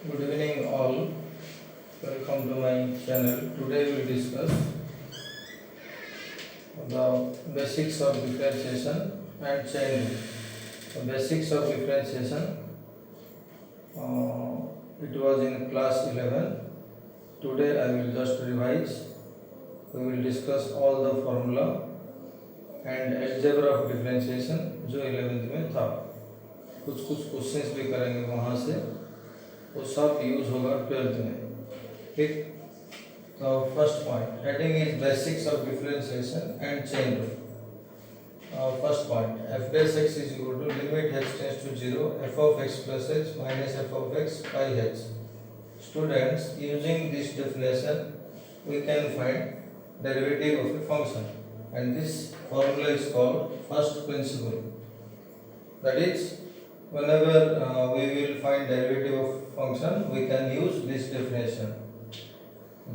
Good evening, all. Welcome to my channel. Today we will discuss the basics of differentiation and chain rule. The basics of differentiation. It was in class 11. Today I will just revise. We will discuss all the formula and algebra of differentiation जो 11th में था. कुछ questions भी करेंगे वहाँ से, वो सब यूज होगा 12th में. ठीक. तो first point heading is basics of differentiation and chain rule. First point f dash x is equal to limit h tends to 0 f of x plus h minus f of x by h. Students, using this definition we can find derivative of a function, and this formula is called first principle. That is, whenever we will find derivative of function we can use this definition.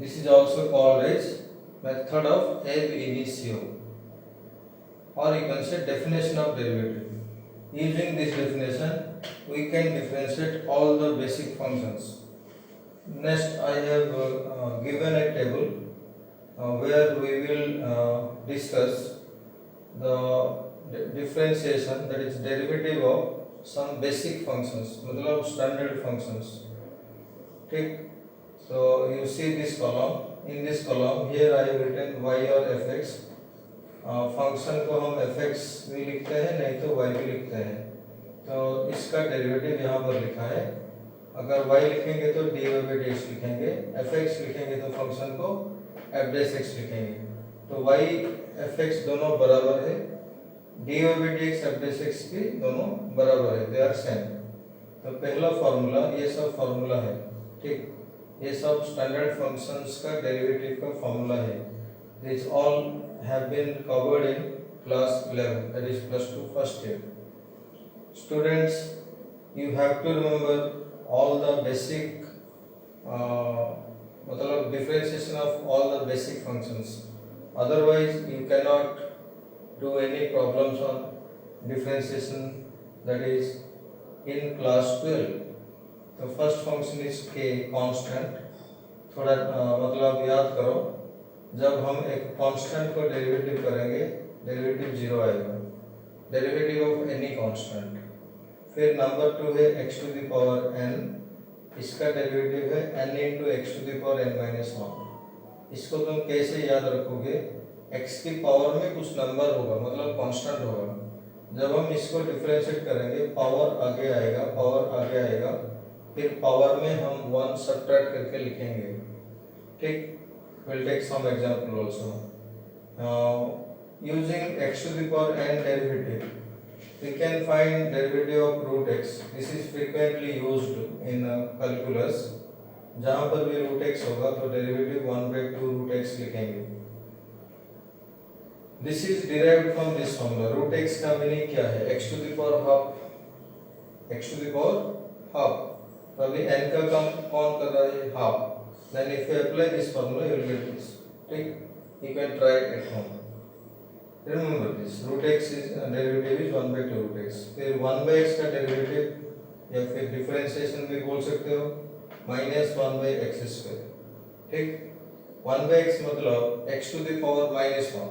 This is also called as method of ab initio, or you can say definition of derivative. Using this definition we can differentiate all the basic functions. Next I have given a table where we will discuss the differentiation, that is derivative of some basic functions, मतलब standard functions. ठीक. So you see this column. In this column here I have written y और fx. Function को हम fx भी लिखते हैं, नहीं तो y भी लिखते हैं. तो इसका डेरिवेटिव यहाँ पर लिखा है. अगर y लिखेंगे तो dy by dx लिखेंगे, fx लिखेंगे तो फंक्शन को f dash x लिखेंगे. तो y fx दोनों बराबर है, dy by dx f dash x भी दोनों बराबर है, दे आर सेम. तो पहला फार्मूला, ये सब फार्मूला है. ठीक. ये सब स्टैंडर्ड फंक्शंस का डेरिवेटिव का फार्मूला है. This all have been covered in class 11, that is +2 first year. Students, you have to remember all the basic, मतलब differentiation of all the basic functions, otherwise you can not do any problems on differentiation, that is in class 12. तो first function is k constant. थोड़ा मतलब याद करो, जब हम एक constant को डेरिवेटिव करेंगे डेरिवेटिव 0 आएगा, डेरिवेटिव ऑफ एनी कांस्टेंट. फिर नंबर 2 है x to the power n, इसका डेरिवेटिव है n into x to the power n minus 1. इसको तुम कैसे याद रखोगे, x की पावर में कुछ नंबर होगा, मतलब कांस्टेंट होगा. जब हम इसको डिफरेंशिएट करेंगे पावर आगे आएगा, पावर आगे आएगा, फिर पावर में हम 1 सब्ट्रैक्ट करके लिखेंगे. ठीक. we'll take some example also. Using x to the power n derivative we can find derivative of root x. This is frequently used in calculus. जहाँ पर भी root x होगा तो derivative 1/2 root x लिखेंगे. This is derived from this formula. root x का meaning क्या है, x to the power half, x to the power half. तो अभी n का कम कौन कर रहा है, half. Then if you apply this formula you will get this. ठीक. You can try it at home. Remember this, root x is derivative is 1/2 root x. फिर 1/x का डेरिवेटिव या फिर डिफरेंशिएशन भी बोल सकते हो, -1/x². ठीक. 1/x मतलब x to the power -1.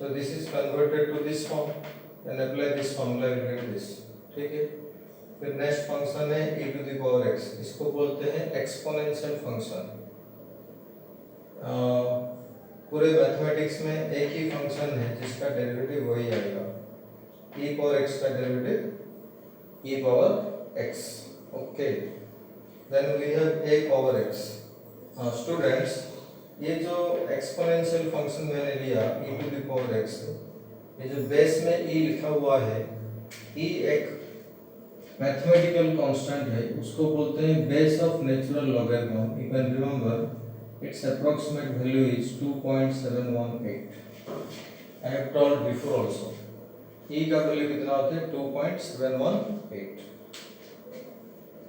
So this is converted to this form. Then apply this formula you will get this. ठीक है. फिर नेक्स्ट फंक्शन है e to the power x. इसको बोलते हैं एक्सपोनेंशियल फंक्शन. पूरे मैथमेटिक्स में एक ही फंक्शन है जिसका डेरिवेटिव वही आएगा, e पावर x का derivative e power x. Okay. Then we have a power x. Students, ये जो एक्सपोनेंशियल फंक्शन मैंने लिया e to the power x, ये जो बेस में e लिखा हुआ है, e एक मैथमेटिकल कांस्टेंट है, उसको बोलते हैं base of natural logarithm. You can remember its approximate value is 2.718. I have told before also. e का वैल्यू कितना होता है, 2.718.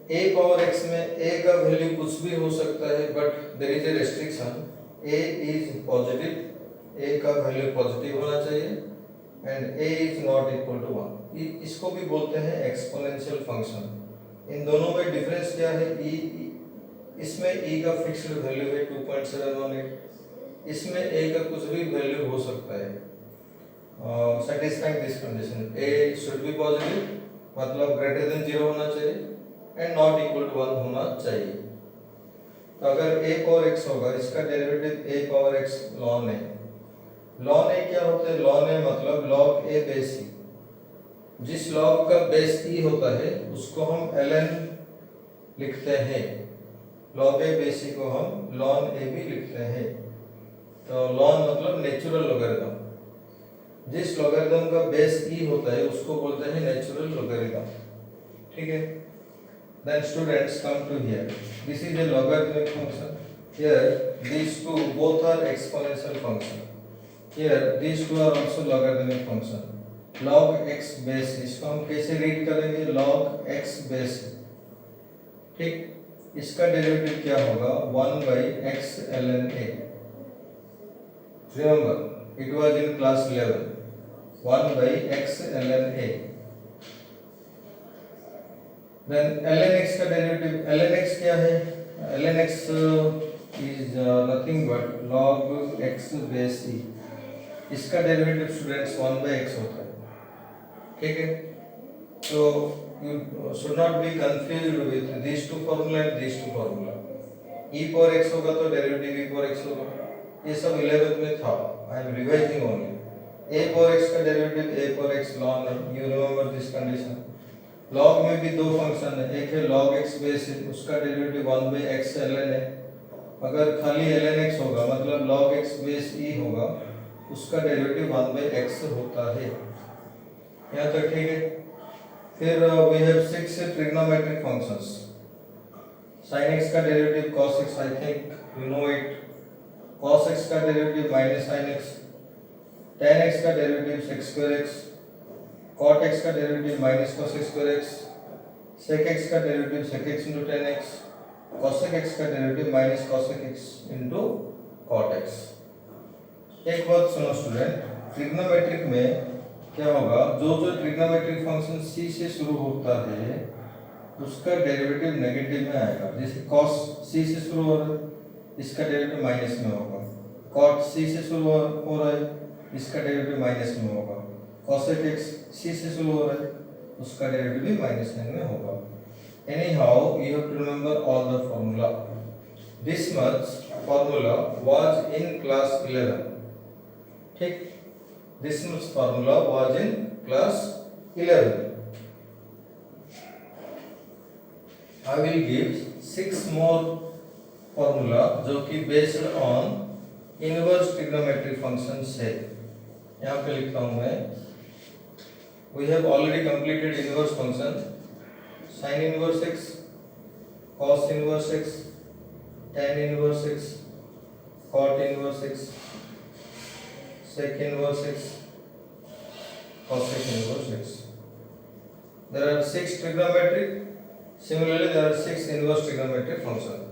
a पावर x में a का वैल्यू कुछ भी हो सकता है, but there is a restriction. a is positive, a का वैल्यू पॉजिटिव होना चाहिए, and a is not equal to 1. इसको भी बोलते हैं एक्सपोनेंशियल फंक्शन. इन दोनों में डिफरेंस क्या है, e इसमें e का फिक्स्ड वैल्यू है 2.718, इसमें a का कुछ भी वैल्यू हो सकता है। satisfying this condition a should be positive, मतलब ग्रेटर देन 0 होना चाहिए एंड नॉट इक्वल टू 1 होना चाहिए। तो अगर a पावर x होगा, इसका derivative a power x ln a। ln a क्या होता है? ln a मतलब log a बेस e। जिस log का बेस e होता है उसको हम ln लिखते हैं, log a बेस e को हम ln a भी लिखते हैं। तो ln मतलब नेचुरल लॉगरिथम, जिस लॉगरिथम का बेस e होता है उसको बोलते हैं नेचुरल लॉगरिथम। ठीक है। Then students come to here. This is a logarithmic function. Here these two both are exponential function. Here these two are also logarithmic function. Log x base, इसको हम कैसे रीड करेंगे? log x base। ठीक, इसका derivative क्या होगा? 1 by x ln a। Remember, it was in class 11. 1 by x ln a। Then ln x का derivative, ln x क्या है? ln x is nothing but log x base e। इसका derivative students 1 by x होता है। ठीक है। तो you should not be confused with these two formula and these two formula। e power x होगा तो डेरिवेटिव e power x होगा। ये सब 11th में था। I am revising only। a power x का derivative a power x ln, you remember this condition। log में भी दो फंक्शन है, एक है log x बेस, उसका डेरिवेटिव 1 by x ln है। अगर खाली ln x होगा मतलब log x बेस e होगा, उसका डेरिवेटिव 1 by x होता है। यहाँ तक ठीक है। फिर we have 6 trigonometric functions। sin x का derivative cos x, I think you know it। cos x का derivative minus sin x, tan x का derivative sec square x, cot x का derivative minus cos x square x, sec x का derivative sec x into tan x, cosec x का derivative minus cosec x into cot x। एक बात सुनो student, trigonometric में क्या होगा? जो ट्रिग्नोमेट्रिक फंक्शन c से शुरू होता है उसका डेरिवेटिव नेगेटिव में आएगा। जैसे cos c से शुरू हो रहा है, इसका डेरिवेटिव माइनस में होगा। cot c से शुरू हो रहा है, इसका डेरिवेटिव माइनस में होगा। cosec x c से शुरू हो रहा है, उसका डेरिवेटिव भी माइनस में होगा। Anyhow, you have to remember all the formula. This much formula was in class 11. ठीक, this much formula was in class 11. I will give 6 more formula जो कि based on inverse trigonometric functions है। यहाँ पे लिखता हूँ मैं। We have already completed inverse function, sin inverse x, cos inverse x, tan inverse x, cot inverse x, sec inverse x, cosec inverse x। There are 6 trigonometric. Similarly, there are 6 inverse trigonometric functions.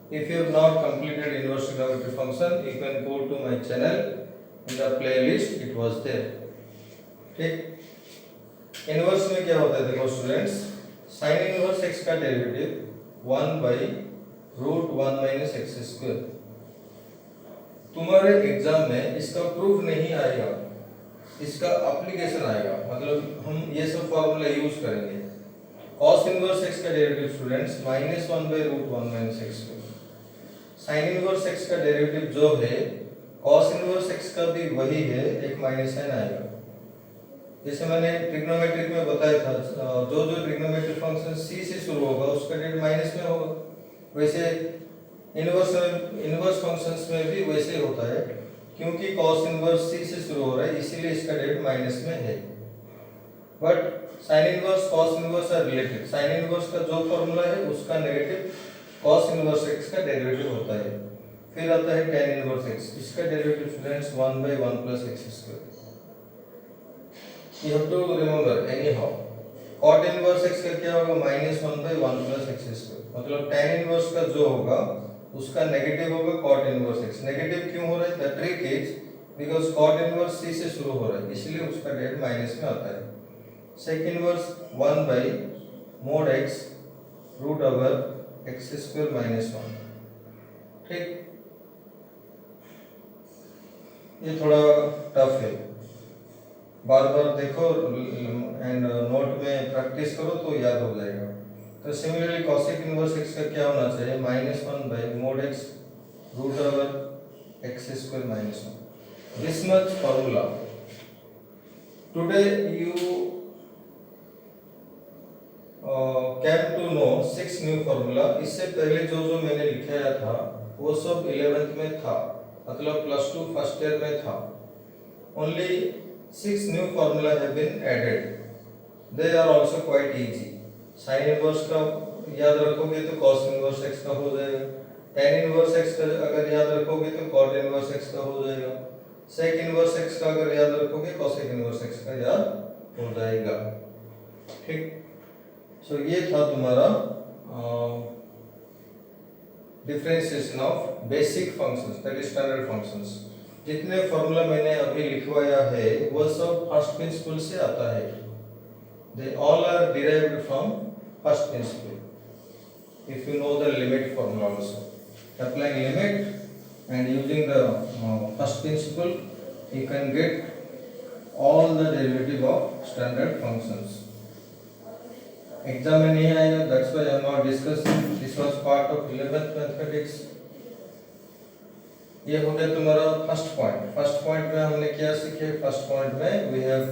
If you have not completed inverse trigonometric function, you can go to my channel. In the playlist, it was there. ठीक, inverse में क्या होता है? देखो students, sin inverse x का derivative 1 by root 1 minus x square. तुम्हारे exam में इसका प्रूफ नहीं आएगा, इसका एप्लीकेशन आएगा। मतलब हम ये सब फॉर्मूला यूज करेंगे। cos इनवर्स x का derivative students minus 1 by root 1 minus x square. sin inverse x का डेरिवेटिव जो है cos इनवर्स x का भी वही है, एक माइनस साइन आएगा। जैसे मैंने ट्रिग्नोमेट्रिक में बताया था, जो ट्रिग्नोमेट्रिक फंक्शन c से शुरू होगा उसका डेरिवेटिव माइनस में होगा। वैसे इनवर्स फंक्शंस में भी वैसे होता है, क्योंकि cos इनवर्स c से शुरू हो रहा है इसीलिए इसका डेरिवेटिव माइनस में है। But sin inverse cos inverse are related. sin inverse का जो फॉर्मूला है उसका नेगेटिव cos इनवर्स x का डेरिवेटिव होता है। फिर आता है tan इनवर्स x, इसका derivative students 1 by 1 plus x square। You have to remember anyhow। cot inverse x का क्या होगा? Minus 1 by 1 plus x square। मतलब tan इनवर्स का जो होगा उसका नेगेटिव होगा cot इनवर्स x। नेगेटिव क्यों हो रहा है? The trick is because cot inverse c से शुरू हो रहा है इसलिए उसका डेरिवेटिव माइनस में आता है। sec inverse 1 by mod x root over x square minus 1। ठीक, ये थोड़ा टफ है, बार बार देखो एंड नोट में प्रैक्टिस करो तो याद हो जाएगा। तो सिमिलरली कॉसेक इनवर्स एक्स का क्या होना चाहिए, -1 by mod x root over x square minus 1। This much formula today you can to know 6 new formula. इससे पहले जो जो मैंने लिखाया था वो सब 11th में था, मतलब +2 फर्स्ट ईयर में था। Only 6 new formula have been added, they are also quite easy. Sine inverse का याद रखोगे तो cos इनवर्स x का हो जाएगा, tan इनवर्स x का अगर याद रखोगे तो cot इनवर्स x का हो जाएगा, sec इनवर्स x का अगर याद रखोगे cosec इनवर्स x का याद हो जाएगा। ठीक, सो ये था तुम्हारा differentiation of basic functions, that is standard functions. जितने फॉर्मूला मैंने अभी लिखवाया है वह सब फर्स्ट प्रिंसिपल से आता है, they all are derived from first principle. If you know the limit formula also, applying limit and using the first principle you can get all the derivative of standard functions। Exam में नहीं आएगा, that's why I am not discussing, this was part of 11th mathematics. ये हो गया तुम्हारा first point. First point में हमने क्या सीखे, फर्स्ट पॉइंट में we have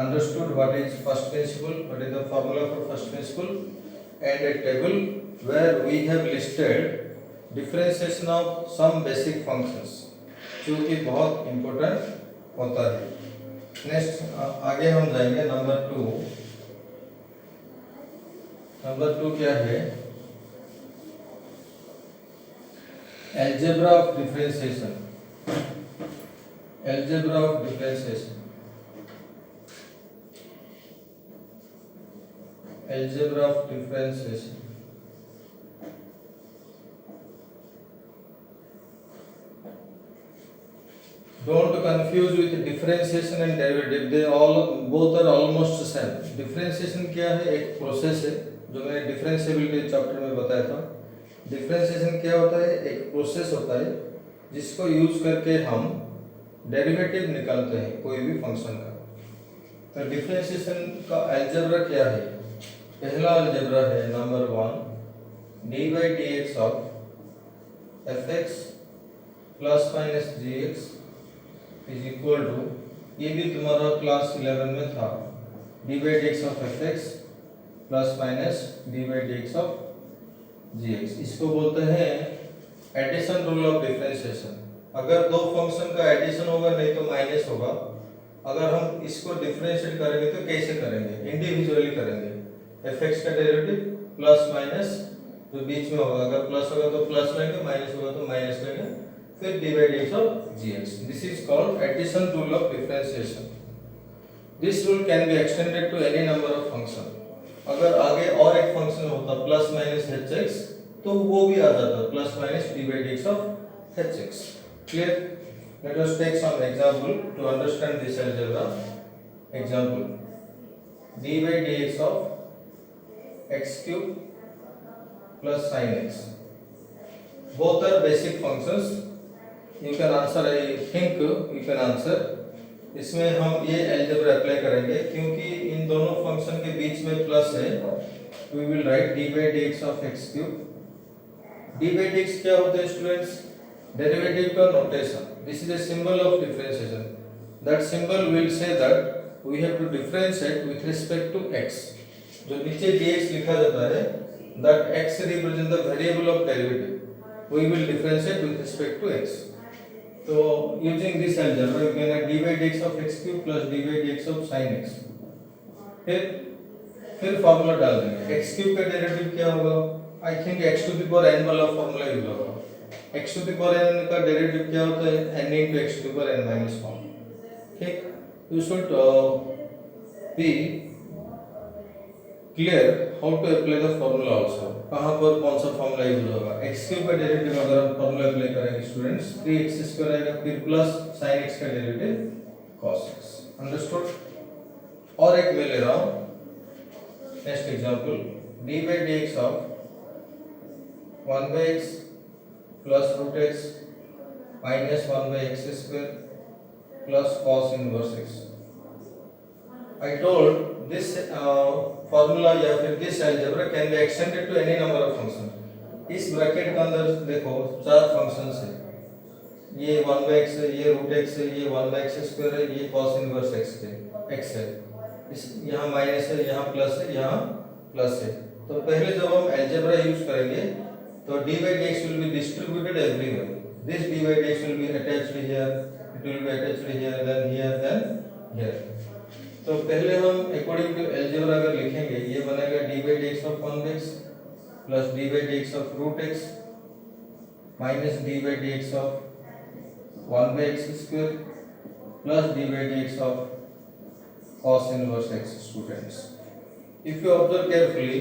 understood what is first principle, what is the formula for first principle, and a table where we have listed differentiation of some basic functions, जो कि बहुत important होता है। नेक्स्ट आगे हम जाएंगे नंबर 2। नंबर 2 क्या है, algebra of differentiation। algebra of differentiation, algebra of differentiation। Don't confuse with differentiation and derivative, they all both are almost same। differentiation क्या है, एक प्रोसेस है जो मैंने डिफरेंशिएबिलिटी चैप्टर में बताया था। डिफरेंशिएशन क्या होता है, एक प्रोसेस होता है जिसको यूज करके हम डेरिवेटिव निकालते हैं कोई भी फंक्शन का। तो डिफरेंशिएशन का अलजेब्रा क्या है, पहला अलजेब्रा है number 1 d by d x of f x plus minus g x is equal to, ये भी तुम्हारा क्लास 11 में था, d by d x of f x plus minus d by d x of g x. इसको बोलते हैं addition rule of differentiation. अगर दो फंक्शन का एडिशन होगा नहीं तो माइनस होगा। अगर हम इसको डिफरेंशिएट करेंगे तो कैसे करेंगे, इंडिविजुअली करेंगे। एफ एक्स का डेरिवेटिव प्लस माइनस जो बीच में होगा, अगर प्लस होगा तो प्लस लेंगे, माइनस होगा तो माइनस लेंगे, फिर d by d x of g x. This is called addition rule of differentiation. This rule can be extended to any number of function. अगर आगे और एक फंक्शन होता प्लस माइनस एच एक्स तो वो भी आ जाता plus minus d by d x of h x. Clear? Let us take some example to understand this algebra. Example d by d x of x cube plus sine x, both are basic functions, you can answer, I think you can answer। इसमें हम ये algebra apply करेंगे क्योंकि इन दोनों function के बीच में plus है। We will write d by d x of x cube. D by d x क्या होता है स्टूडेंट्स, डेरिवेटिव का notation. This is a symbol of differentiation, that symbol will say that we have to differentiate with respect to x। जो नीचे dx लिखा जाता है that x represent the variable of derivative, we will differentiate with respect to x। तो using this algebra you can have d by dx of x cube plus d by dx of sin x। फिर formula डाल देंगे। x cube का derivative क्या होगा, I think x to the power n वाला formula use होगा। x to the power n का derivative क्या होता है, n into x to the power n minus 1। ठीक, you should be clear how to apply the formula also। कहाँ पर कौन सा फॉर्मूला यूज होगा। x क्यूब का डेरिवेटिव अगर हम फॉर्मूला अप्लाई करेंगे स्टूडेंट्स 3x स्क्वायर आएगा, फिर प्लस sin x का डेरिवेटिव cos x। अंडरस्टूड? और एक मैं ले रहा हूँ next example, d by dx of 1 by x plus root x minus 1 by x square plus cos inverse x. I told this formula या फिर this algebra can be extended to any number of functions. इस bracket के अंदर देखो 4 functions है, ये 1 by x है, ये root x है, ये 1 by x square है, ये cos inverse x है, इस यहाँ माइनस है, यहाँ प्लस है, यहाँ प्लस है. तो पहले जब हम अलजेब्रा यूज करेंगे तो d by dx will be distributed everywhere. This d by dx will be attached here, it will be attached here, then here. तो पहले हम अकॉर्डिंग टू अलजेब्रा अगर लिखेंगे ये बनेगा d by dx of 1 by x plus d by dx of root x minus d by dx of 1 by x square plus d by dx of cos inverse x. Students, if you observe carefully,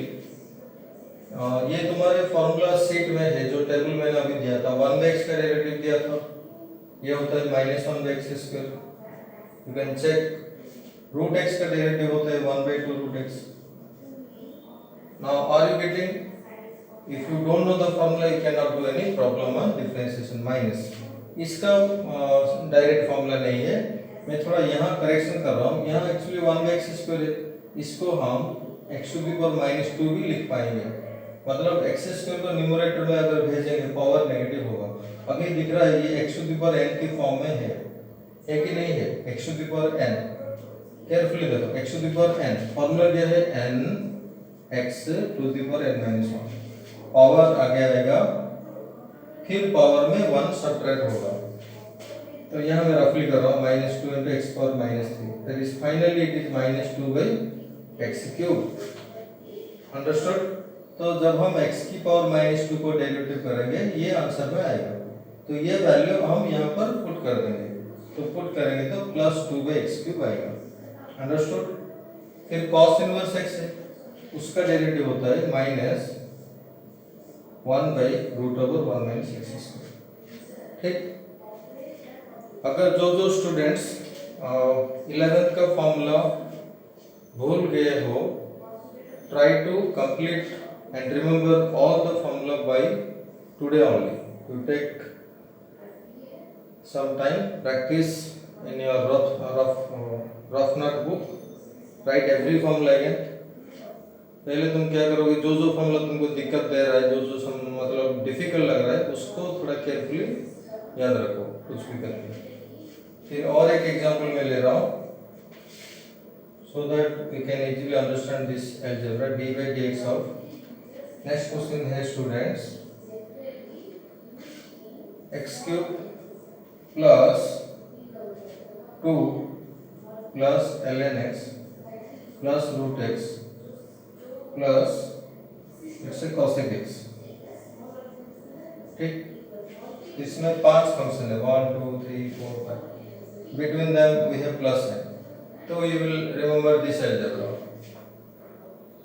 ये तुम्हारे formula sheet में है जो table मैंने अभी दिया था. 1 by x का डेरिवेटिव दिया था, ये होता है minus 1 by x square. You can check root x का डेरिवेटिव होता है 1 by 2 root x. Now are you getting? If you don't know the formula, you cannot do any problem on differentiation minus. इसका direct formula नहीं है, मैं थोड़ा यहाँ correction कर रहा हूँ. यहाँ एक्चुअली 1 by x स्क्वायर है, इसको हम x to the power minus 2 भी लिख पाएंगे. मतलब x स्क्वायर को न्यूमरेटर में अगर भेजेंगे पावर नेगेटिव होगा. अभी दिख रहा है ये x to the power n की फॉर्म में है कि नहीं है? x to the power n. Carefully देखो, x to the power n formula क्या है? n x to the power n minus 1. Power आगे आएगा, फिर पावर में 1 सब्ट्रैक्ट होगा. तो यहाँ मैं रफली कर रहा हूँ -2 into x power -3. That is finally it is -2 by x cube. Understood? तो जब हम x की पावर -2 को डेरिवेटिव करेंगे ये आंसर में आएगा. तो ये वैल्यू हम यहाँ पर पुट कर देंगे. तो पुट करेंगे तो +2 by x cube आएगा. अंडरस्टूड? फिर cos इनवर्स x है, उसका डेरिवेटिव होता है -1 by √1 minus x square. ठीक? अगर जो स्टूडेंट्स 11th का फॉर्मूला भूल गए हो, try to complete and remember all the formula by today only. You take some time, practice in your rough notebook, write every formula again. पहले तुम क्या करोगे, जो फॉर्मूला तुमको दिक्कत दे रहा है, जो मतलब डिफिकल्ट लग रहा है, उसको थोड़ा केयरफुली याद रखो कुछ भी करके. फिर और एक एग्जांपल मैं ले रहा हूँ so that we can easily understand this algebra. d by dx of next question है students x cube plus 2 plus ln x plus root x plus let's say cosec x. ठीक? इसमें 5 फंक्शन है, 1 2 3 4 5. Between them we have plus है, तो you will remember this algebra.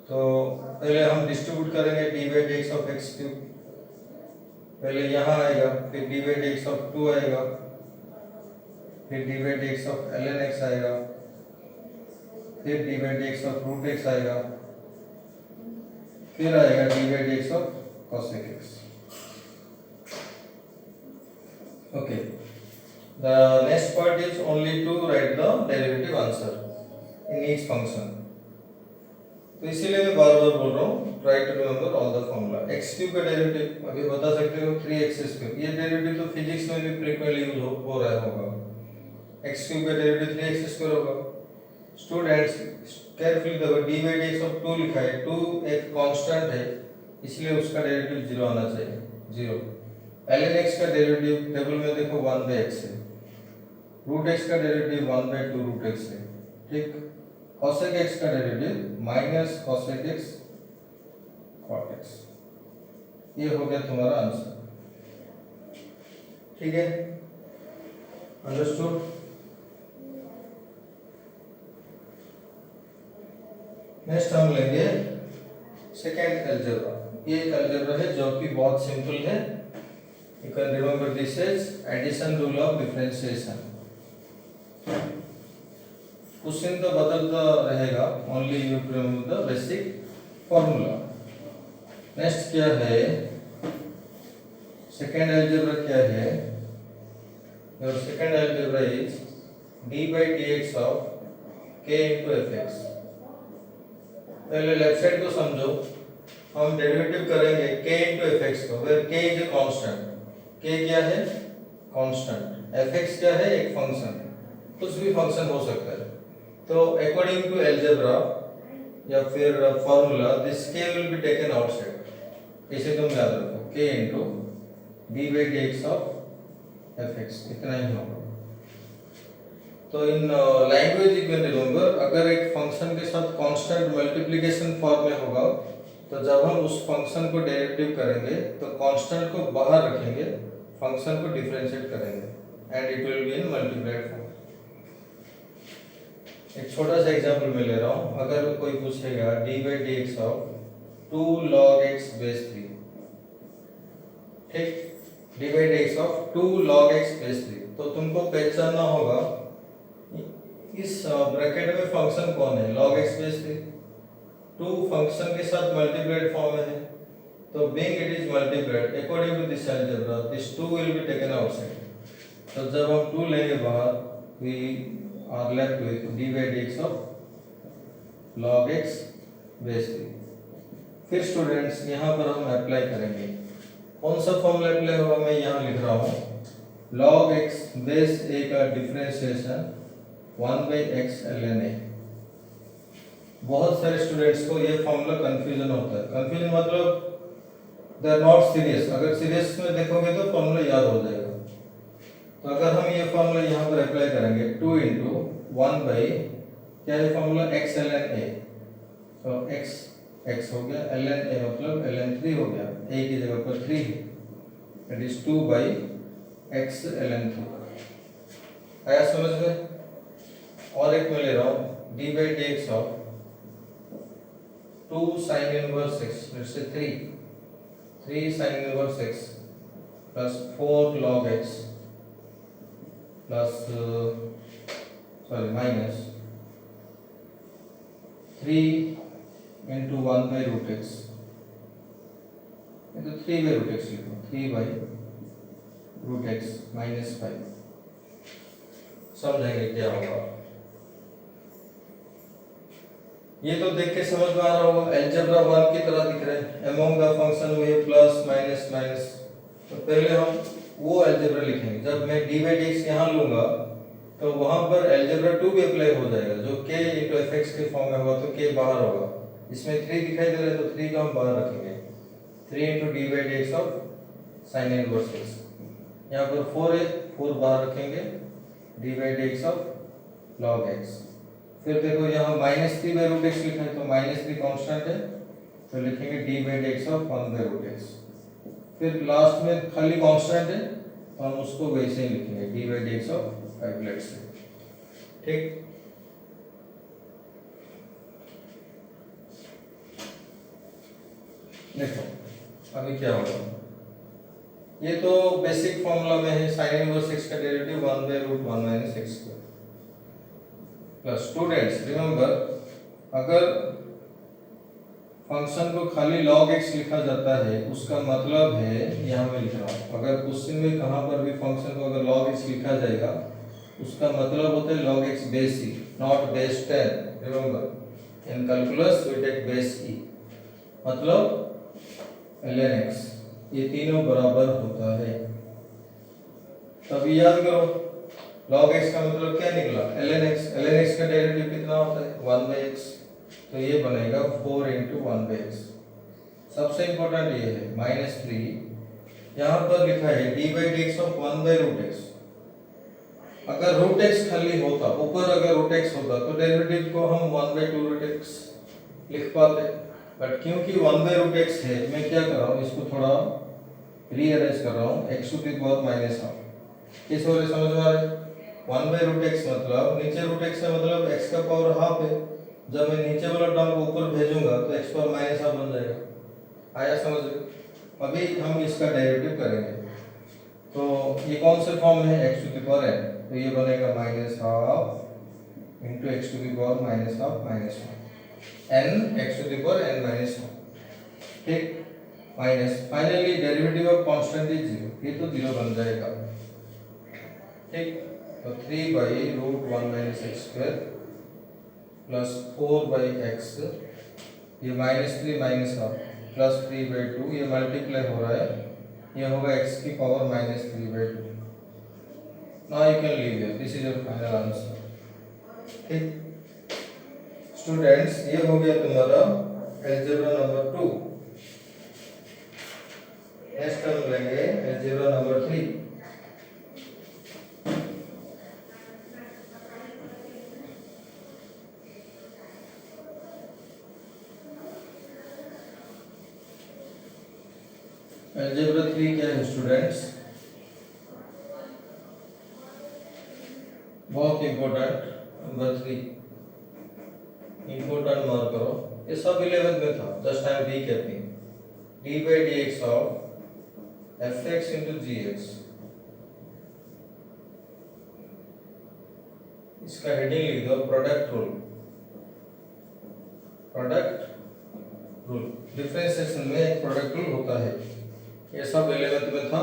तो पहले हम distribute करेंगे d by dx of x cube. पहले यहाँ आएगा, फिर d by dx of 2 आएगा, फिर d by dx of ln x आएगा, फिर d by dx of root x आएगा, फिर आएगा d by dx of cosec x. Okay. The next part is only to write the derivative answer in each function. तो इसीलिए मैं बार बार बोल रहा हूँ try to remember all the formula. x cube का डेरिवेटिव अभी बता सकते हो 3x square. ये डेरिवेटिव तो फिजिक्स में भी फ्रीक्वेंटली यूज हो रहा होगा. x cube का डेरिवेटिव 3x square होगा. स्टूडेंट्स केयरफुली देखो, d by dx of 2 लिखा है, 2 एक कांस्टेंट है इसलिए उसका डेरिवेटिव 0 आना चाहिए, 0. ln x का डेरिवेटिव टेबल में देखो 1 by x है, रूट x का डेरिवेटिव 1 by 2 रूट x है. ठीक? cosec x का derivative minus cosec x cot x. ये हो गया तुम्हारा आंसर. ठीक है? अंडरस्टूड? नेक्स्ट हम लेंगे सेकेंड अलजेब्रा. ये एक अलजेब्रा है जो कि बहुत सिंपल है. You can remember this as addition rule of differentiation. Question तो बदलता रहेगा, only you remember the basic formula. Next क्या है, सेकेंड अलजेब्रा क्या है? Your second algebra is d by d x of k into f x. पहले left side को समझो, हम डेरिवेटिव करेंगे k इंटू एफ एक्स को, where k is a constant. k क्या है? कांस्टेंट। एफ एक्स क्या है? एक फंक्शन, कुछ भी फंक्शन हो सकता है। तो अकॉर्डिंग टू अलजेब्रा या फिर formula, this k will be taken outside. इसे तुम याद रखो, k into D by d x of f x, इतना ही होगा। तो in language you can remember, अगर एक फंक्शन के साथ कांस्टेंट मल्टीप्लिकेशन फॉर्म में होगा, तो जब हम उस फंक्शन को डेरिवेटिव करेंगे तो कांस्टेंट को बाहर रखेंगे, फंक्शन को डिफरेंशिएट करेंगे and it will be in multiplied form. एक छोटा सा एग्जांपल मैं ले रहा हूँ। अगर कोई पूछेगा D by d x of 2 log x base 3, ठीक, D by d x of 2 log x base 3, तो तुमको पहचानना होगा इस ब्रैकेट में फंक्शन कौन है? log x बेस 3, 2 फंक्शन के साथ मल्टीप्लाइड फॉर्म में है, तो being it is multiplied according to this algebra, this 2 will be taken outside। तो जब हम 2 लेंगे बाहर, we are left with d by dx of log x base 3। फिर स्टूडेंट्स यहाँ पर हम अप्लाई करेंगे, कौन सा फॉर्मूला अप्लाई होगा? मैं यहाँ लिख रहा हूँ, log x बेस a का differentiation 1 by x ln a। बहुत सारे स्टूडेंट्स को ये फॉर्मूला कंफ्यूजन होता है। कंफ्यूजन मतलब दे आर नॉट सीरियस। अगर सीरियस में देखोगे तो फॉर्मूला याद हो जाएगा। तो अगर हम ये फॉर्मूला यहाँ पर अप्लाई करेंगे, 2 इंटू 1 बाई क्या है फॉर्मूला? x ln a। तो x हो गया, ln a मतलब ln 3 हो गया, a की जगह पर 3 है, that is 2 by x ln 3। आया समझ में? और एक मैं ले रहा हूँ, d by d x of 2 sin inverse x, let's say 3 sin inverse x plus 4 log x plus minus 3 into 1 by root x। ये तो 3 by root x लिखो, 3 by root x minus 5। समझेंगे क्या होगा। ये तो देख के समझ में आ रहा होगा, अलजेब्रा 1 की तरह दिख रहा है। अमोंग द फंक्शन हुए प्लस माइनस माइनस। तो पहले हम वो अलजेब्रा लिखेंगे। जब मैं डी बाई डी एक्स यहाँ लूंगा तो वहां पर अलजेब्रा 2 भी अप्लाई हो जाएगा, जो k इंटू एफ एक्स के फॉर्म में होगा, तो k बाहर होगा। इसमें 3 दिखाई दे रहा है तो 3 को हम बाहर रखेंगे, 3 into D by d x of sine inverse x. यहाँ पर 4 है, 4 बाहर रखेंगे, D by d x of log x. फिर देखो यहाँ -3 बाई रूट एक्स लिखा है, तो -3 कांस्टेंट है, तो लिखेंगे d by d x of 1 by root x. फिर लास्ट में खाली कांस्टेंट है, तो हम उसको वैसे ही लिखेंगे, d by d x of 5 let's say, ठीक। देखो अभी क्या होगा, ये तो बेसिक फॉर्मूला में है, साइन इनवर्स x का derivative 1 by root 1 minus x square plus. Students remember, अगर फंक्शन को खाली log x लिखा जाता है, उसका मतलब है, यहाँ मैं लिख रहा हूँ, अगर क्वेश्चन में कहाँ पर भी फंक्शन को अगर log x लिखा जाएगा, उसका मतलब होता है log x base e, not base 10। Remember in calculus we take base e, मतलब ln x, ये तीनों बराबर होता है। तभी याद करो, log x का मतलब क्या निकला? ln x। ln x का डेरिवेटिव कितना होता है? 1 बाई x, तो ये बनेगा 4 इंटू 1 बाई x। सबसे इंपॉर्टेंट ये है -3, यहाँ पर लिखा है d by d x of 1 by root x। अगर रूट x खाली होता, ऊपर अगर रूट x होता, तो डेरिवेटिव को हम 1 बाई 2 रूट x लिख पाते, बट क्योंकि 1 बाई रूट x है, मैं क्या कर रहा हूँ, इसको थोड़ा रीअरेंज कर रहा हूँ, x to the power minus half. किस वजह समझ में आ रहा है? 1 बाई रूट एक्स मतलब नीचे रूट एक्स है, मतलब x का पावर हाफ है। जब मैं नीचे वाला टर्म को ऊपर भेजूंगा तो x पावर माइनस हाफ बन जाएगा। आया समझ? अभी हम इसका डेरिवेटिव करेंगे, तो ये कौन से फॉर्म में है? x to the power n, तो ये बनेगा minus half into x to the power minus half minus n x to the power n minus half, ठीक। Minus finally derivative of constant is 0, ये तो 0 बन जाएगा। ठीक, तो 3/√1 - x² प्लस 4/x, ये -3 माइनस हाफ प्लस 3/2, ये मल्टीप्लाई हो रहा है, ये होगा x की power -3/2। Now you can leave here, this is your final answer. ठीक स्टूडेंट्स, ये हो गया तुम्हारा अलजेब्रा नंबर 2। नेक्स्ट हम लेंगे अलजेब्रा नंबर 3। अलजेब्रा 3 क्या है स्टूडेंट्स? बहुत इंपॉर्टेंट, नंबर 3 इंपॉर्टेंट मार्क करो, ये सब 11th में था, just I am recapping. d/dx of fx into gx, इसका हेडिंग लिख दो product rule. Product rule differentiation में एक प्रोडक्ट रूल होता है, ये सब 11th में था।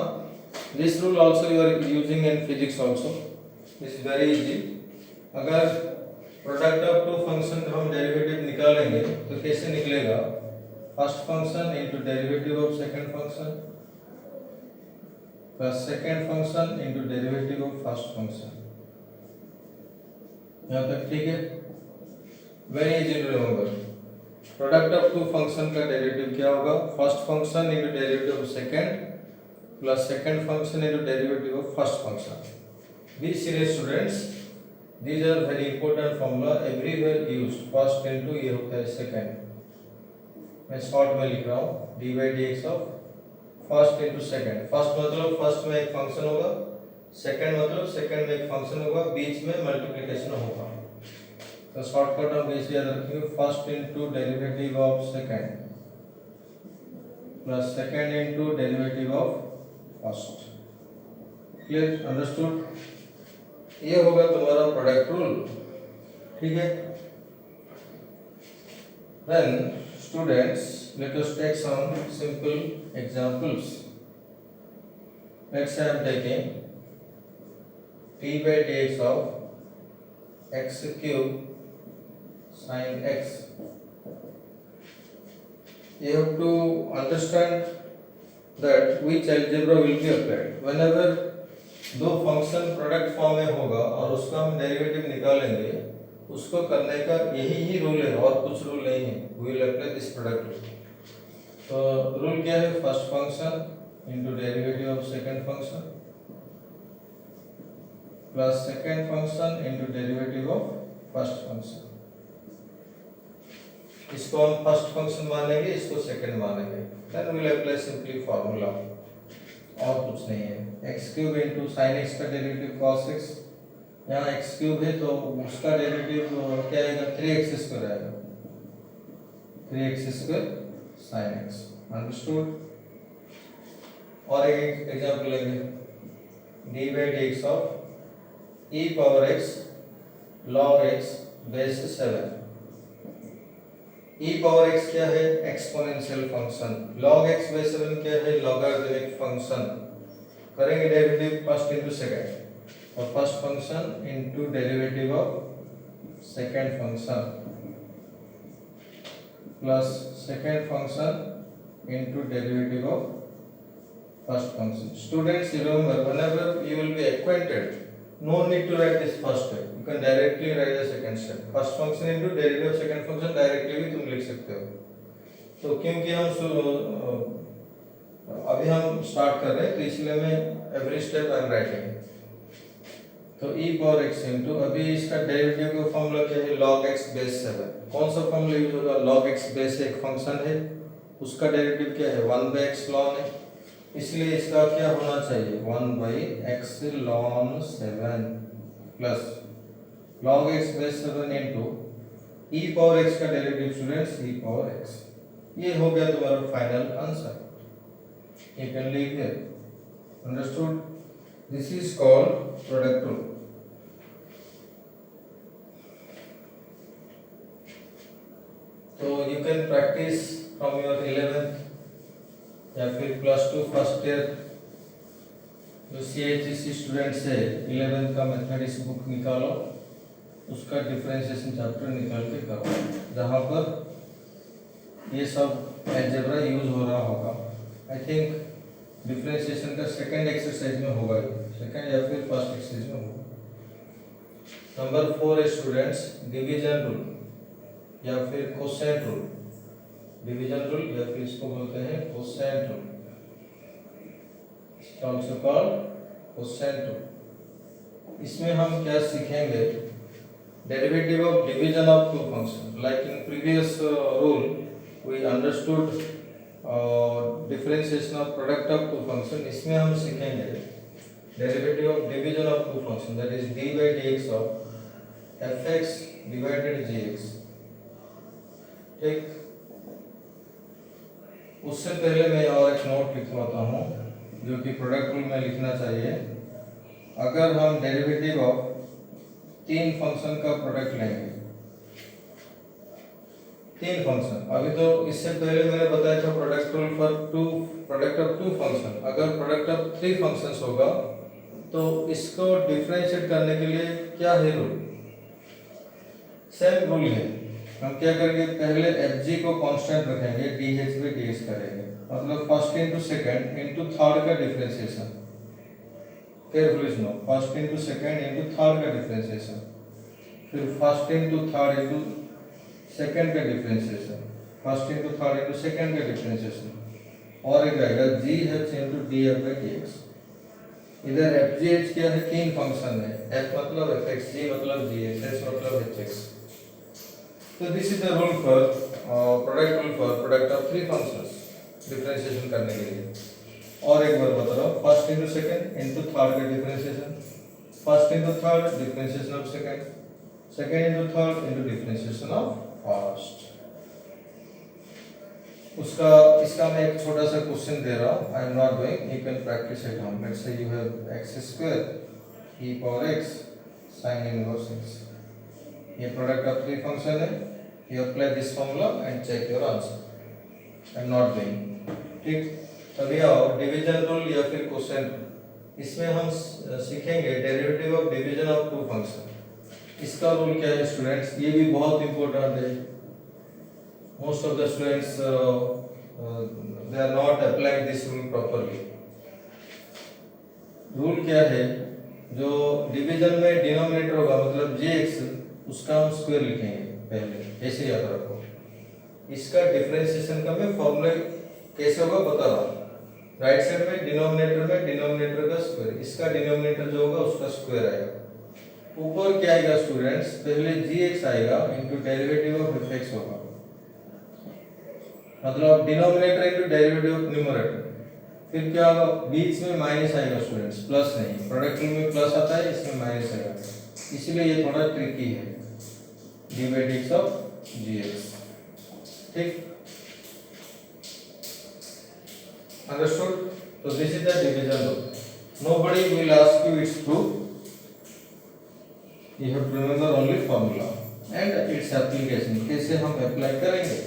This rule also you are using in physics also, this is very easy. अगर प्रोडक्ट ऑफ टू फंक्शन का हम डेरिवेटिव निकालेंगे तो कैसे निकलेगा? First function into derivative of second function plus second function into derivative of first function. यहाँ तक ठीक है? Very easy to remember. Product of two function का डेरिवेटिव क्या होगा? First function into derivative of second plus second function into derivative of first function. Be serious students, these are very important formula, everywhere used। First into ये होता है second, मैं short में लिख रहा हूँ d/dx of first into second. First मतलब first में एक फंक्शन होगा, सेकंड मतलब सेकंड में एक फंक्शन होगा, बीच में मल्टीप्लिकेशन होगा। तो शॉर्टकट हम कैसे याद रखेंगे? First into derivative of second plus second into derivative of first. Clear? Understood? ये होगा तुम्हारा प्रोडक्ट रूल। ठीक है? Then students, let us take some simple examples. Let's say I am taking d/dx of x cube sin x. You have to understand that which algebra will be applied. Whenever दो function product form में होगा और उसका हम derivative निकालेंगे, उसको करने का यही ही रूल है और कुछ रूल नहीं है। We will apply this product rule. तो रूल क्या है? First function into derivative of second function plus second function into derivative of first function. इसको हम फर्स्ट फंक्शन मानेंगे, इसको सेकंड मानेंगे। Then we will apply simply formula, और कुछ नहीं है। X cube into sine x का डेरिवेटिव कॉस एक्स, यहाँ एक्स क्यूब है तो उसका डेरिवेटिव क्या आएगा? 3x² आएगा, 3x² साइन एक्स। अंडरस्टूड? और एक एग्जांपल लेंगे, d/dx of e power x log x base 7। e power x क्या है? Exponential function. log x base 7 क्या है? Logarithmic function. करेंगे डेरिवेटिव फर्स्ट इनटू सेकंड, और first function into derivative of second function plus second function into derivative of first function. Students remember, whenever you will be acquainted, no need to write this first step, you can directly write the second step। First function into derivative of second function directly भी तुम लिख सकते हो। तो क्योंकि हम अभी हम स्टार्ट कर रहे हैं तो इसलिए मैं every step I am writing. तो e पावर x इनटू, अभी इसका डेरिवेटिव का फॉर्मूला क्या है? log x base 7। कौन सा फॉर्मूला यूज होगा? log x बेस एक फंक्शन है, उसका डेरिवेटिव क्या है? 1/x ln है, इसलिए इसका क्या होना चाहिए? 1/x ln 7 plus log x base 7 into e power x का derivative students e power x। ये हो गया तुम्हारा final answer. You can leave here। Understood? This is called product rule। So you can practice from your 11th या फिर +2 first year जो CHEC students है 11th का मैथमेटिक्स बुक निकालो, उसका डिफरेंशिएशन चैप्टर निकाल के करो, जहाँ पर ये सब अलजेब्रा यूज हो रहा होगा। आई थिंक डिफरेंशिएशन का सेकंड एक्सरसाइज में होगा, सेकंड या फिर फर्स्ट एक्सरसाइज में होगा। नंबर 4 है स्टूडेंट्स डिवीजन रूल या फिर कोसेंट रूल। डिवीजन रूल या फिर इसको बोलते हैं quotient rule, also called quotient rule. इसमें हम क्या सीखेंगे, derivative of division of two function. Like in previous rule we understood differentiation of product of two function. इसमें हम सीखेंगे derivative of division of two function, that is dy dx of fx divided gx। ठीक, उससे पहले मैं और एक note लिखवाता हूँ जो कि प्रोडक्ट रूल में लिखना चाहिए। अगर हम डेरिवेटिव ऑफ 3 फंक्शन का प्रोडक्ट लेंगे, 3 फंक्शन, अभी तो इससे पहले मैंने बताया था product rule for product of 2 function. अगर प्रोडक्ट ऑफ 3 फंक्शंस होगा तो इसको डिफरेंशिएट करने के लिए क्या है रूल, सेम रूल है। हम क्या करेंगे, पहले fg को कांस्टेंट रखेंगे, dh by dx करेंगे, मतलब first into second into third का डिफरेंशिएशन। केयरफुली सुनो, first into second into third का डिफरेंशिएशन, फिर first into third into second का differentiation, first into third into second का डिफरेंशिएशन, और एक आएगा gh into df by dx। इधर fgh क्या है, 3 फंक्शन है, f मतलब fx, g मतलब gh, h मतलब hx। तो this is the rule for product rule for product of 3 functions differentiation करने के लिए। और एक बार बता रहा हूँ, first into second into third का differentiation, first into third differentiation of second, second into third into differentiation of first. उसका इसका मैं एक छोटा सा क्वेश्चन दे रहा हूँ, I am not doing, you can practice at home. Let's say you have x² e power x sin inverse x। ये product of 3 function है, you apply this formula and check your answer. I am not doing, ठीक। तभी आओ division rule या फिर quotient rule. इसमें हम सीखेंगे derivative of division of 2 function. इसका रूल क्या है स्टूडेंट्स, ये भी बहुत इंपॉर्टेंट है। Most of the students they are not applying this rule properly. Rule क्या है, जो डिवीजन में डिनोमिनेटर होगा मतलब jx, उसका हम स्क्वायर लिखेंगे पहले, ऐसे याद रखो। इसका डिफरेंशिएशन का मैं फॉर्मूला कैसे होगा बता रहा हूँ। राइट साइड में डिनोमिनेटर का स्क्वायर, इसका डिनोमिनेटर जो होगा उसका स्क्वायर आएगा। ऊपर क्या आएगा स्टूडेंट्स, पहले gx आएगा इनटू डेरिवेटिव ऑफ fx होगा, मतलब denominator into derivative of numerator. फिर क्या होगा, बीच में माइनस आएगा स्टूडेंट्स, प्लस नहीं। प्रोडक्ट रूल में प्लस आता है, इसमें माइनस आएगा, इसलिए ये थोड़ा ट्रिकी है, dy dx ऑफ gx। ठीक, understood? So this is the division rule. Nobody will ask you its proof. You have to remember only formula and its application. कैसे हम अप्लाई करेंगे,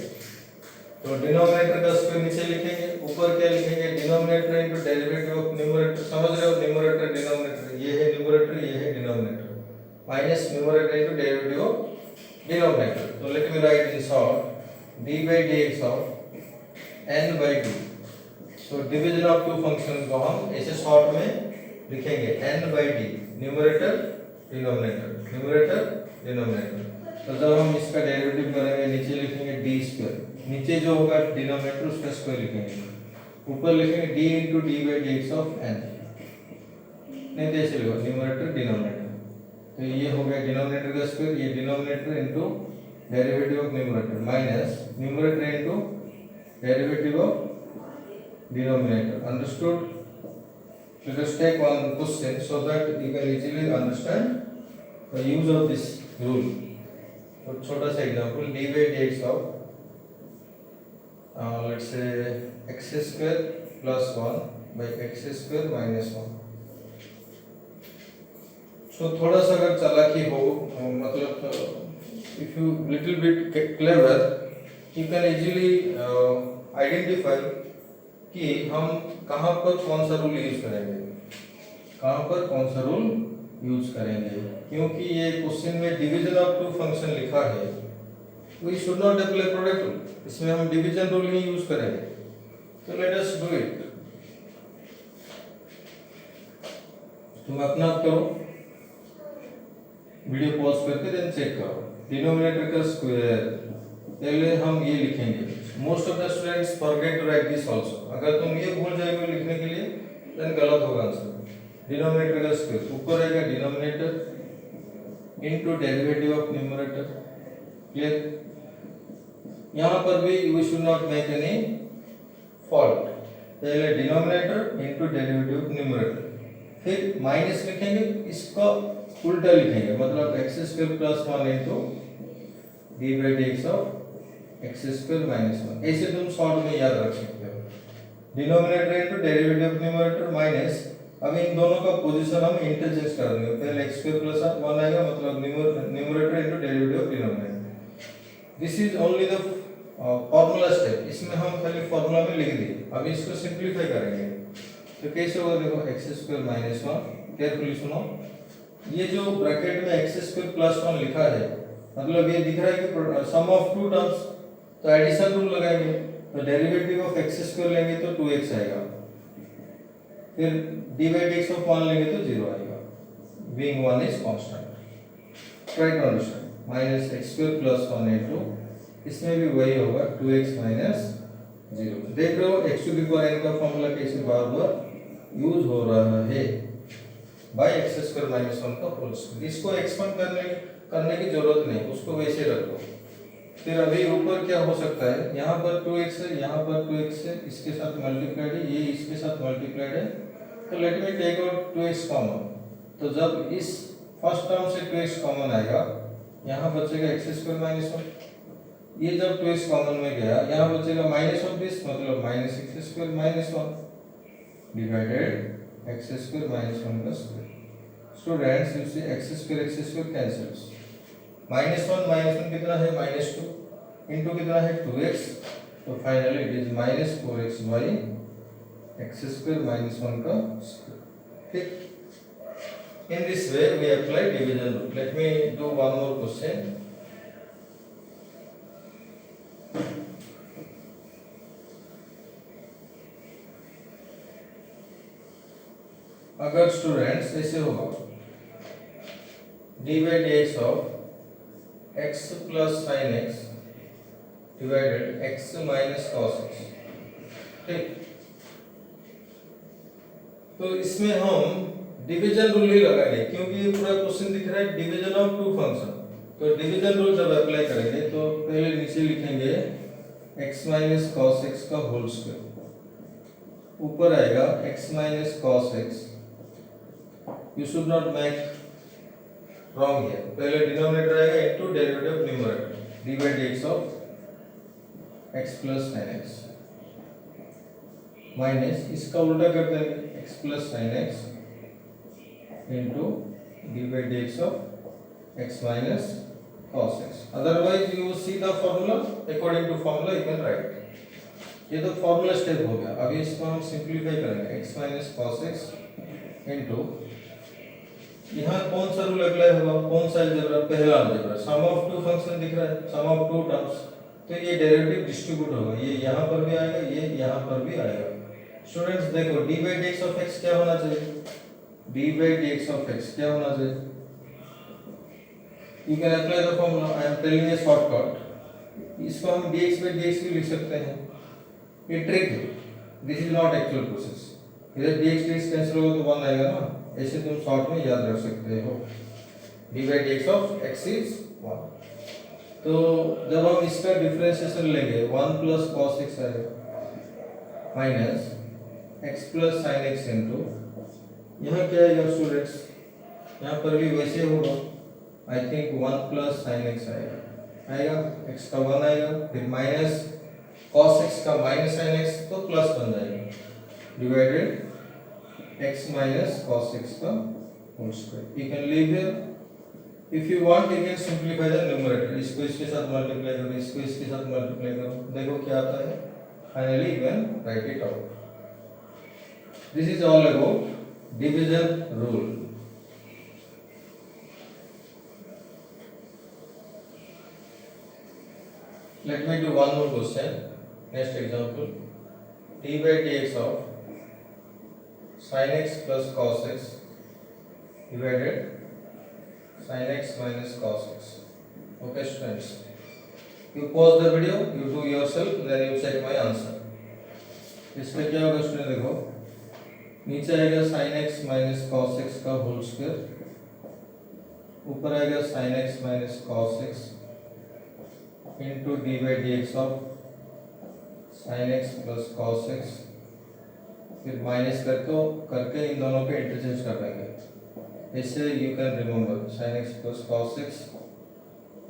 तो डिनोमिनेटर का स्क्वायर नीचे लिखेंगे, ऊपर क्या लिखेंगे, denominator into derivative of numerator. समझ रहे हो, न्यूमरेटर डिनोमिनेटर, ये है न्यूमरेटर, ये है denominator, minus numerator into derivative of denominator. तो let me write in short dy dx of n by 2। So division of 2 function को हम ऐसे शॉर्ट में लिखेंगे n by d, numerator denominator, numerator denominator. तो जब हम इसका डेरिवेटिव करेंगे नीचे लिखेंगे d स्क्वायर, नीचे जो होगा डिनोमिनेटर उसका स्क्वायर लिखेंगे, ऊपर लिखेंगे d into dy dx of n। नहीं तो ऐसे लिखो न्यूमरेटर डिनोमिनेटर। तो ये हो गया डिनोमिनेटर का स्क्वायर, ये denominator into derivative of numerator minus numerator into derivative of denominator. Understood? Let us take one question so that you can easily understand the use of this rule. तो छोटा सा example, dy dx of let's say x square plus 1 by x square minus 1। so थोड़ा सा अगर चालाकी हो, मतलब if you little bit clever, you can easily identify कि हम कहाँ पर कौन सा रूल यूज करेंगे, कहाँ पर कौन सा रूल यूज करेंगे, क्योंकि ये क्वेश्चन में डिवीजन ऑफ टू फंक्शन लिखा है, we should not apply product rule, इसमें हम डिवीजन रूल ही यूज करेंगे। तो लेट अस डू इट। तुम अपना आप करो, वीडियो पॉज करके देन चेक करो। डिनोमिनेटर का स्क्वायर, पहले हम ये लिखेंगे। Most of the students forget to write this also, अगर तुम ये भूल जाओगे लिखने के लिए देन गलत होगा आंसर। डिनोमिनेटर का स्क्वायर ऊपर आएगा denominator into derivative of numerator, clear. यहाँ पर भी we should not make any fault, पहले denominator into derivative of numerator, फिर माइनस लिखेंगे, इसका उल्टा लिखेंगे, मतलब x square plus 1 into d by d x of x square minus 1, ऐसे तुम शॉर्ट में याद रख सकते हो। Denominator into derivative of numerator minus, अब इन दोनों का पोजीशन हम इंटरचेंज कर देंगे, पहले एक्स स्क्वायर प्लस 1 आएगा, मतलब numerator into derivative of denominator. This is only the formula step, इसमें हम पहले फॉर्मूला में लिख दिए, अब इसको सिंपलीफाई करेंगे। तो कैसे होगा, देखो एक्स स्क्वायर माइनस 1, केयरफुली सुनो, ये जो ब्रैकेट में एक्स स्क्वायर प्लस 1 लिखा है, मतलब ये दिख रहा है कि सम ऑफ टू टर्म्स, तो एडिशन रूल लगाएंगे, तो डेरिवेटिव ऑफ एक्स स्क्वायर लेंगे तो 2x आएगा, फिर d by d x of 1 लेंगे तो 0 आएगा, being 1 is constant. Try to understand, minus x square plus 1 into, इसमें भी वही होगा 2x माइनस 0। देख रहे हो x to the power n का फॉर्मूला कैसे बार बार यूज हो रहा है, बाय एक्स स्क्वायर माइनस 1 का होल स्क्वायर। इसको एक्सपेंड करने की जरूरत नहीं, उसको वैसे रखो। फिर अभी ऊपर क्या हो सकता है, यहाँ पर 2x है, यहाँ पर 2x है, इसके साथ मल्टीप्लाइड है, ये इसके साथ मल्टीप्लाइड है, तो let me take out 2x common. तो जब इस फर्स्ट टर्म से 2x कॉमन आएगा, यहाँ बचेगा एक्स स्क्वायर माइनस 1, ये जब 2x कॉमन में गया, यहाँ बचेगा माइनस ऑफ दिस, मतलब minus x square minus 1 divided x square minus 1 का square. Students you see x square cancels, minus 1 कितना है, माइनस 2 इंटू कितना है 2x, तो finally it is minus 4x by x square minus 1 का square. ठीक, in this way we apply division rule. Let me do one more question. अगर students ऐसे होगा, d by d x of x plus sine x divided x minus cos x, ठीक, तो इसमें हम division rule ही लगाएंगे, क्योंकि ये पूरा क्वेश्चन दिख रहा है डिवीजन ऑफ टू फंक्शन। तो डिवीजन रूल जब अप्लाई करेंगे तो पहले नीचे लिखेंगे एक्स माइनस कॉस एक्स का होल स्क्वायर, ऊपर आएगा x minus cos x, you should not make wrong here, पहले डिनोमिनेटर आएगा into derivative of numerator D by d x of x plus sine x, minus इसका उल्टा कर देंगे x plus sine x into d by d x of x minus cos x. Otherwise you see the formula, according to formula you can write. ये तो formula step हो गया, अभी इसको हम सिंप्लीफाई करेंगे, x minus cos x into, यहाँ कौन सा रूल अप्लाई होगा, कौन सा अलजेब्रा, पहला algebra, sum of two function दिख रहा है, सम ऑफ टू टर्म्स, तो ये डेरिवेटिव डिस्ट्रीब्यूट होगा, ये यहाँ पर भी आएगा, ये यहाँ पर भी आएगा। स्टूडेंट्स देखो D by d x of x क्या होना चाहिए, D by d x of x क्या होना चाहिए, you can apply the formula, I am telling a shortcut, इसको हम dx बाई dx भी लिख सकते हैं, ये ट्रिक है, this is not actual process, इधर dx dx कैंसिल होगा तो 1 आएगा ना, ऐसे तुम शॉर्ट में याद रख सकते हो, D by d x of x is 1। तो जब हम इसका डिफरेंशिएशन लेंगे 1 प्लस कॉस एक्स आएगा minus x plus sine x into, यहाँ क्या आएगा स्टूडेंट्स, यहाँ पर भी वैसे होगा, I think 1 plus sine x आएगा, एक्स का 1 आएगा, फिर माइनस कॉस एक्स का माइनस साइन एक्स, तो प्लस बन जाएगा, divided x minus cos x का whole square. You can leave here. If you want, you can simplify the numerator. इसको इसके साथ multiply करो, इसको इसके साथ multiply करो, देखो क्या आता है. Finally, you can write it out. This is all about division rule. Let me do one more question. Next example. D by dx of sin x plus cos x divided sin x minus cos x. Okay students. You pause the video, you do yourself, then you check my answer. इसमें क्या होगा student, देखो नीचे आएगा sin x minus cos x का whole square, ऊपर आएगा sin x minus cos x into D by d x of sin x plus cos x, फिर माइनस करके इन दोनों के इंटरचेंज कर देंगे. इससे you can remember sin x plus cos x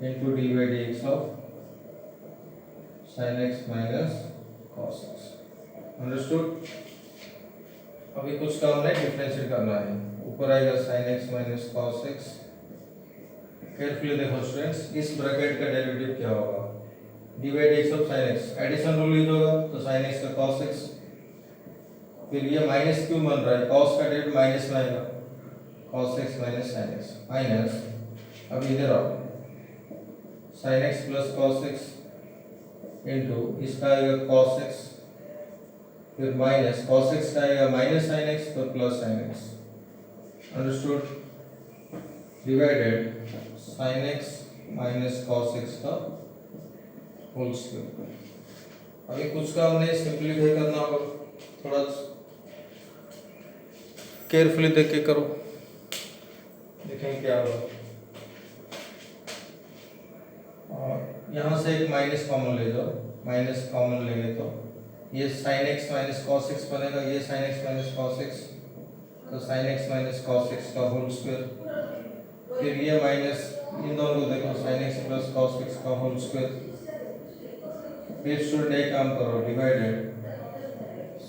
into D by d x of sin x minus cos x. Understood. अभी कुछ काम नहीं, डिफरेंशिएट करना है. ऊपर आएगा sin x minus cos x. Carefully देखो स्टूडेंट्स, इस ब्रैकेट का डेरिवेटिव क्या होगा, d by d x of sin x. Addition rule use होगा तो sin x का cos x. फिर ये माइनस क्यों बन रहा है, cos का डेरिवेटिव माइनस में आएगा, cos x minus sin x minus. अब इधर आओ, sin x plus cos x into इसका आएगा cos x, फिर माइनस cos x का आएगा माइनस sin x तो plus sin x. Understood. Divided sin x minus cos x का होल स्क्वायर. अभी कुछ काम नहीं, सिंपलीफाई करना होगा. थोड़ा केयरफुली देख के करो, देखें क्या होगा. और यहाँ से एक माइनस कॉमन ले जाओ, माइनस कॉमन लेंगे तो ये sin x minus cos x बनेगा, ये sin x minus cos x, तो sin x minus cos x का होल स्क्वायर. फिर ये माइनस इन दोनों को देखो, sin x plus cos x का होल स्क्वायर. फिर स्टूडेंट एक काम करो, divided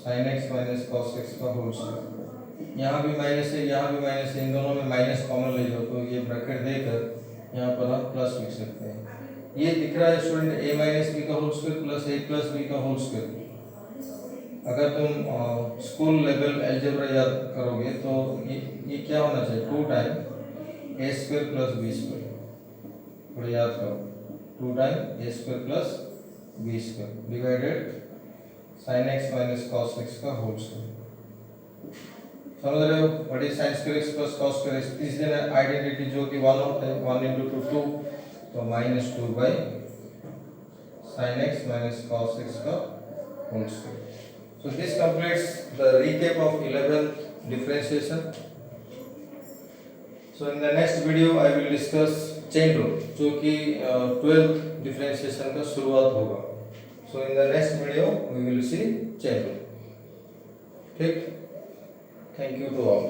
sin x minus cos x का होल स्क्वायर. यहाँ भी माइनस है, यहाँ भी माइनस है, इन दोनों में माइनस कॉमन ले जाओ तो ये ब्रैकेट देकर यहाँ पर आप प्लस लिख सकते हैं. ये दिख रहा है स्टूडेंट a माइनस बी का whole square plus a plus b का होल स्क्वायर. अगर तुम स्कूल लेवल अलजेब्रा याद करोगे तो ये क्या होना चाहिए, 2 time a square plus b square. थोड़ा याद करो, 2 time a square plus b square divided sin x minus cos x का होल स्क्वायर. समझ रहे हो, what is sin square x plus cos square x. तीसरे आइडेंटिटी जो कि 1 होता है, 1 into 2 2, तो minus 2 by sin x minus cos x का whole square. So this completes the recap of 11th differentiation. So in the next video I will discuss chain rule, जो कि 12th differentiation का शुरुआत होगा. So in the next video we will see chain rule. ठीक. Thank you to all.